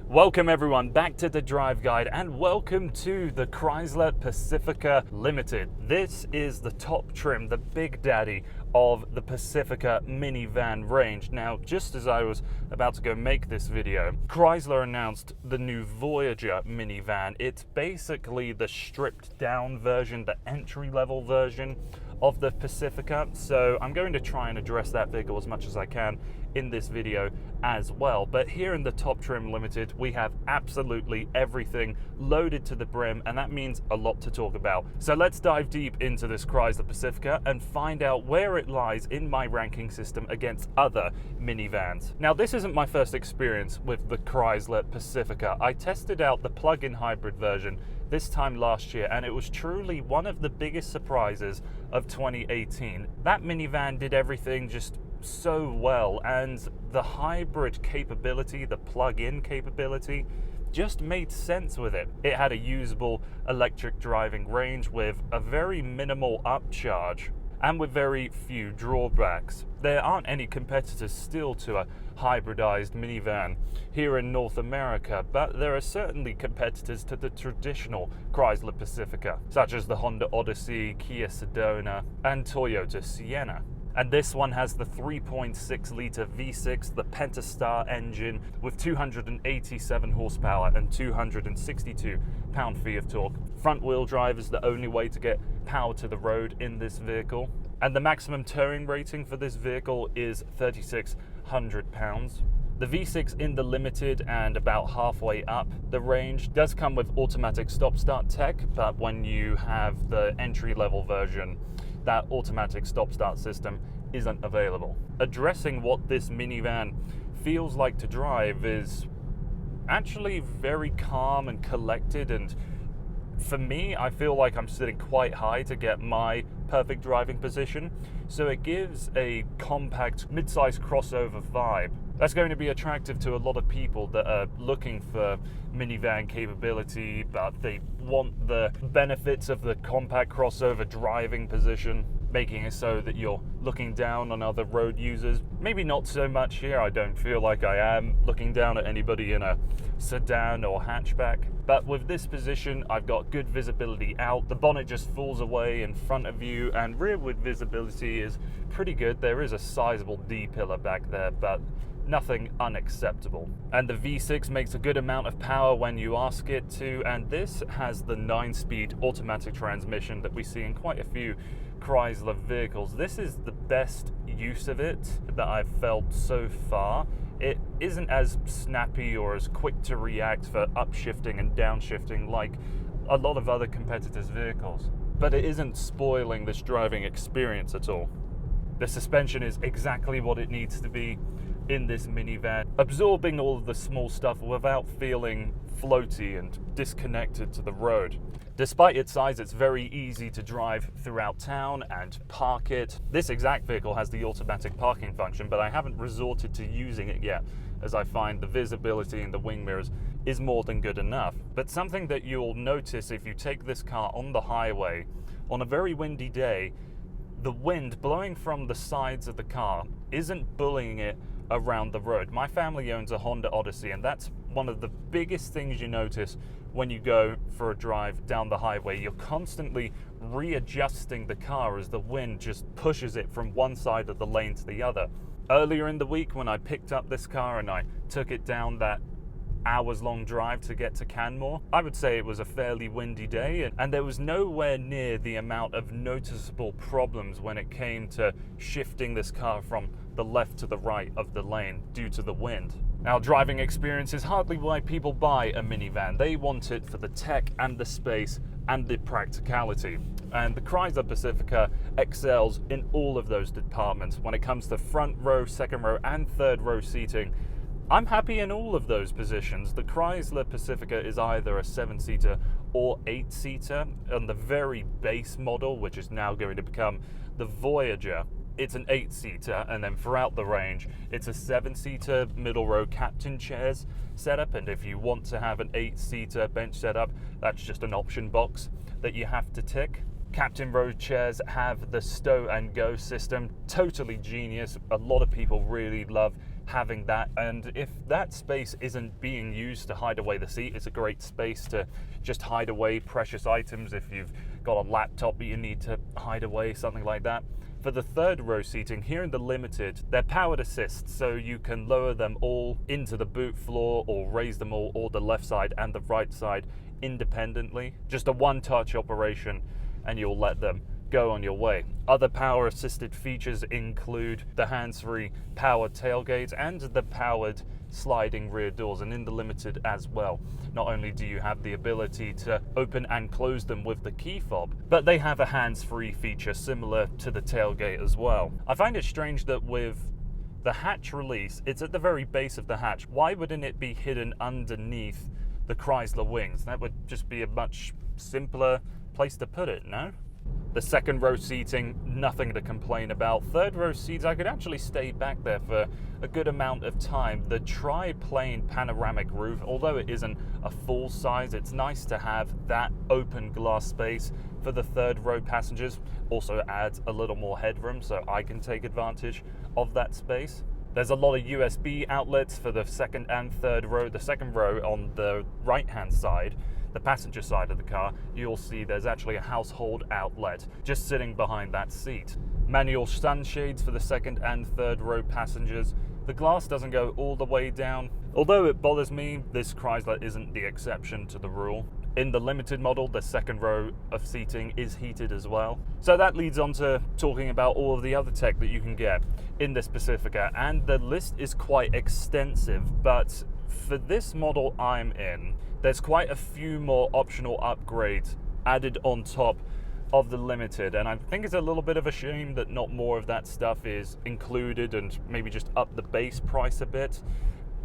Welcome everyone back to the Drive Guide and welcome to the Chrysler Pacifica Limited. This is the top trim, the big daddy of the Pacifica minivan range. Now, just as I was about to go make this video, Chrysler announced the new Voyager minivan. It's basically the stripped down version, the entry level version of the Pacifica. So I'm going to try and address that vehicle as much as I can in this video as well. But here in the Top Trim Limited, we have absolutely everything loaded to the brim, and that means a lot to talk about. So let's dive deep into this Chrysler Pacifica and find out where it lies in my ranking system against other minivans. Now, this isn't my first experience with the Chrysler Pacifica. I tested out the plug-in hybrid version this time last year, and it was truly one of the biggest surprises of 2018. That minivan did everything just so well, and the hybrid capability, the plug-in capability, just made sense with it. It had a usable electric driving range with a very minimal upcharge and with very few drawbacks. There aren't any competitors still to a hybridized minivan here in North America, but there are certainly competitors to the traditional Chrysler Pacifica, such as the Honda Odyssey, Kia Sedona, and Toyota Sienna. And this one has the 3.6 litre V6, the Pentastar engine with 287 horsepower and 262 pound-feet of torque. Front wheel drive is the only way to get power to the road in this vehicle. And the maximum towing rating for this vehicle is 3,600 pounds. The V6 in the Limited and about halfway up the range does come with automatic stop-start tech, but when you have the entry-level version, that automatic stop-start system isn't available. Addressing what this minivan feels like to drive is actually very calm and collected, and for me, I feel like I'm sitting quite high to get my perfect driving position, so it gives a compact mid-size crossover vibe. That's going to be attractive to a lot of people that are looking for minivan capability, but they want the benefits of the compact crossover driving position, making it so that you're looking down on other road users. Maybe not so much here. I don't feel like I am looking down at anybody in a sedan or hatchback. But with this position, I've got good visibility out. The bonnet just falls away in front of you, and rearward visibility is pretty good. There is a sizable D-pillar back there, but nothing unacceptable. And the V6 makes a good amount of power when you ask it to, and this has the 9-speed automatic transmission that we see in quite a few Chrysler vehicles. This is the best use of it that I've felt so far. It isn't as snappy or as quick to react for upshifting and downshifting like a lot of other competitors' vehicles, but it isn't spoiling this driving experience at all. The suspension is exactly what it needs to be in this minivan, absorbing all of the small stuff without feeling floaty and disconnected to the road. Despite its size, it's very easy to drive throughout town and park it. This exact vehicle has the automatic parking function, but I haven't resorted to using it yet, as I find the visibility in the wing mirrors is more than good enough. But something that you'll notice if you take this car on the highway on a very windy day, the wind blowing from the sides of the car isn't bullying it around the road. My family owns a Honda Odyssey, and that's one of the biggest things you notice when you go for a drive down the highway. You're constantly readjusting the car as the wind just pushes it from one side of the lane to the other. Earlier in the week, when I picked up this car and I took it down that hours-long drive to get to Canmore, I would say it was a fairly windy day, and there was nowhere near the amount of noticeable problems when it came to shifting this car from the left to the right of the lane due to the wind. Now, driving experience is hardly why people buy a minivan. They want it for the tech and the space and the practicality. And the Chrysler Pacifica excels in all of those departments. When it comes to front row, second row, and third row seating, I'm happy in all of those positions. The Chrysler Pacifica is either a 7-seater or 8-seater. On the very base model, which is now going to become the Voyager, it's an 8-seater, and then throughout the range, it's a 7-seater middle row captain chairs setup. And if you want to have an 8-seater bench setup, that's just an option box that you have to tick. Captain row chairs have the Stow and Go system, totally genius. A lot of people really love having that. And if that space isn't being used to hide away the seat, it's a great space to just hide away precious items. If you've got a laptop that you need to hide away, something like that. For the third row seating, here in the Limited, they're powered assist, so you can lower them all into the boot floor or raise them all, or the left side and the right side independently. Just a one-touch operation and you'll let them go on your way. Other power assisted features include the hands-free powered tailgate and the powered sliding rear doors, and in the Limited as well. Not only do you have the ability to open and close them with the key fob, but they have a hands-free feature similar to the tailgate as well. I find it strange that with the hatch release, it's at the very base of the hatch. Why wouldn't it be hidden underneath the Chrysler wings? That would just be a much simpler place to put it, no? The second row seating, nothing to complain about. Third row seats, I could actually stay back there for a good amount of time. The tri-plane panoramic roof, although it isn't a full size, it's nice to have that open glass space for the third row passengers. Also adds a little more headroom so I can take advantage of that space. There's a lot of USB outlets for the second and third row. The second row on the right-hand side, the passenger side of the car, you'll see there's actually a household outlet just sitting behind that seat. Manual sunshades for the second and third row passengers. The glass doesn't go all the way down. Although it bothers me, this Chrysler isn't the exception to the rule. In the Limited model, the second row of seating is heated as well. So that leads on to talking about all of the other tech that you can get in this Pacifica, and the list is quite extensive, but for this model I'm in, there's quite a few more optional upgrades added on top of the Limited, and I think it's a little bit of a shame that not more of that stuff is included and maybe just up the base price a bit,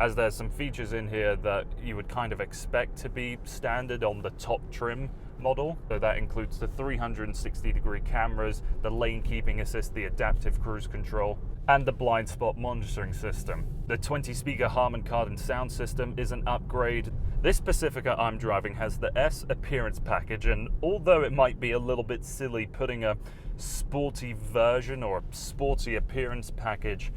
as there's some features in here that you would kind of expect to be standard on the top trim model. So that includes the 360-degree cameras, the lane keeping assist, the adaptive cruise control, and the blind spot monitoring system. The 20-speaker Harman Kardon sound system is an upgrade. This Pacifica I'm driving has the S appearance package, and although it might be a little bit silly putting a sporty version or a sporty appearance package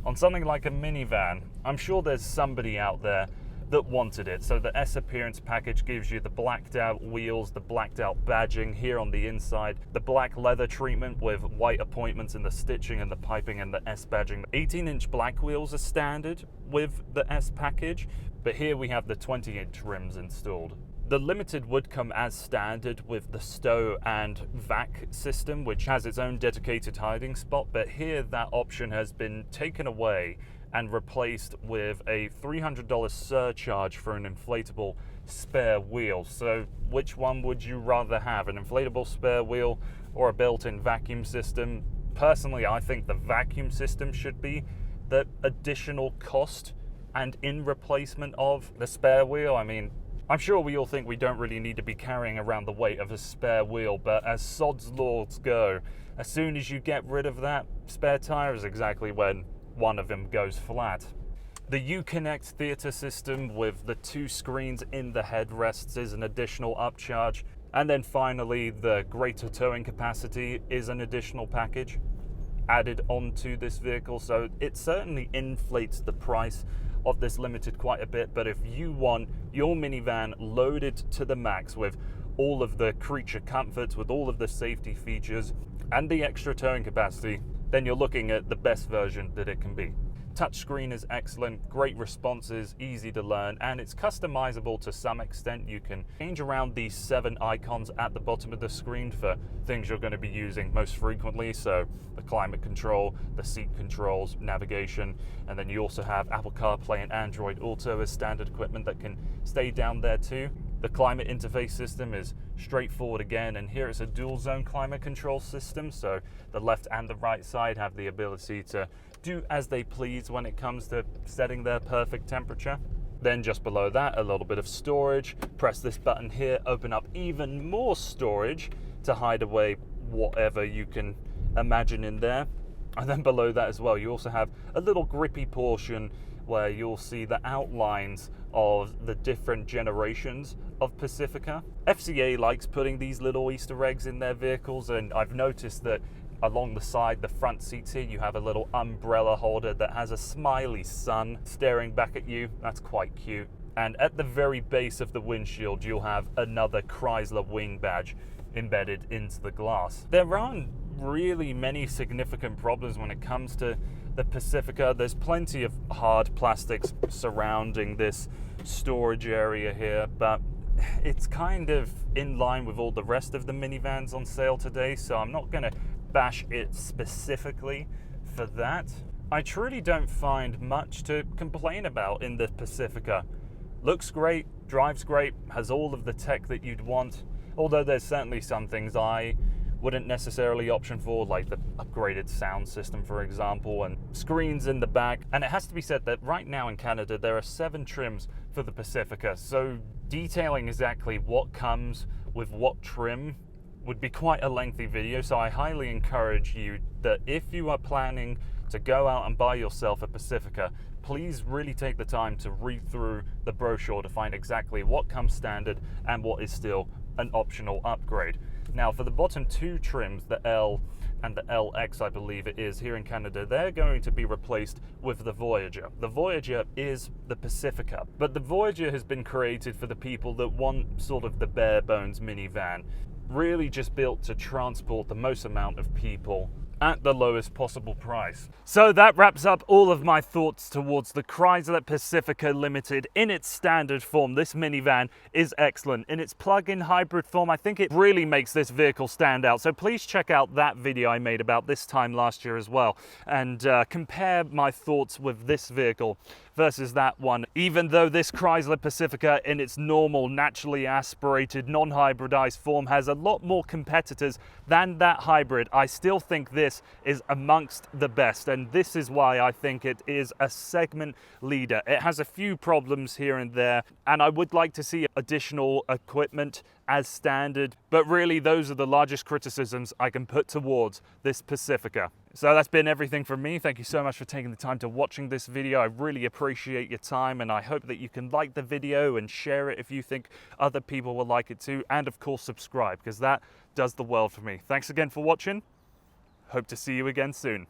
on something like a minivan, I'm sure there's somebody out there that wanted it. So the S appearance package gives you the blacked out wheels, the blacked out badging here on the inside, the black leather treatment with white appointments in the stitching and the piping, and the S badging. 18-inch black wheels are standard with the S package, but here we have the 20-inch rims installed. The Limited would come as standard with the Stow and Vac system, which has its own dedicated hiding spot, but here that option has been taken away and replaced with a $300 surcharge for an inflatable spare wheel. So which one would you rather have, an inflatable spare wheel or a built-in vacuum system? Personally, I think the vacuum system should be the additional cost and in replacement of the spare wheel. I mean, I'm sure we all think we don't really need to be carrying around the weight of a spare wheel, but as sod's laws go, as soon as you get rid of that spare tire is exactly when one of them goes flat. The Uconnect theater system with the 2 screens in the headrests is an additional upcharge. And then finally, the greater towing capacity is an additional package added onto this vehicle. So it certainly inflates the price of this Limited quite a bit, but if you want your minivan loaded to the max with all of the creature comforts, with all of the safety features and the extra towing capacity, then you're looking at the best version that it can be. Touchscreen is excellent, great responses, easy to learn, and it's customizable to some extent. You can change around these 7 icons at the bottom of the screen for things you're going to be using most frequently. So the climate control, the seat controls, navigation, and then you also have Apple CarPlay and Android Auto as standard equipment that can stay down there too. The climate interface system is straightforward again, and here it's a dual zone climate control system, so the left and the right side have the ability to do as they please when it comes to setting their perfect temperature. Then just below that, a little bit of storage. Press this button here, open up even more storage to hide away whatever you can imagine in there. And then below that as well, you also have a little grippy portion where you'll see the outlines of the different generations of Pacifica. FCA likes putting these little Easter eggs in their vehicles, and I've noticed that Along the side, the front seats here, you have a little umbrella holder that has a smiley sun staring back at you. That's quite cute. And at the very base of the windshield, you'll have another Chrysler wing badge embedded into the glass. There aren't really many significant problems when it comes to the Pacifica. There's plenty of hard plastics surrounding this storage area here, but it's kind of in line with all the rest of the minivans on sale today, so I'm not going to bash it specifically for that. I truly don't find much to complain about in the Pacifica. Looks great, drives great, has all of the tech that you'd want, although there's certainly some things I wouldn't necessarily option for, like the upgraded sound system, for example, and screens in the back. And it has to be said that right now in Canada, there are 7 trims for the Pacifica, so detailing exactly what comes with what trim would be quite a lengthy video, so I highly encourage you that if you are planning to go out and buy yourself a Pacifica, please really take the time to read through the brochure to find exactly what comes standard and what is still an optional upgrade. Now, for the bottom 2 trims, the L and the LX, I believe it is, here in Canada, they're going to be replaced with the Voyager. The Voyager is the Pacifica, but the Voyager has been created for the people that want sort of the bare bones minivan, really just built to transport the most amount of people at the lowest possible price. So that wraps up all of my thoughts towards the Chrysler Pacifica Limited in its standard form. This minivan is excellent. In its plug-in hybrid form, I think it really makes this vehicle stand out. So please check out that video I made about this time last year as well, and compare my thoughts with this vehicle versus that one. Even though this Chrysler Pacifica in its normal, naturally aspirated, non-hybridized form has a lot more competitors than that hybrid, I still think this is amongst the best, and this is why I think it is a segment leader. It has a few problems here and there, and I would like to see additional equipment as standard, but really those are the largest criticisms I can put towards this Pacifica. So that's been everything from me. Thank you so much for taking the time to watching this video. I really appreciate your time, and I hope that you can like the video and share it if you think other people will like it too, and of course subscribe, because that does the world for me. Thanks again for watching. Hope to see you again soon.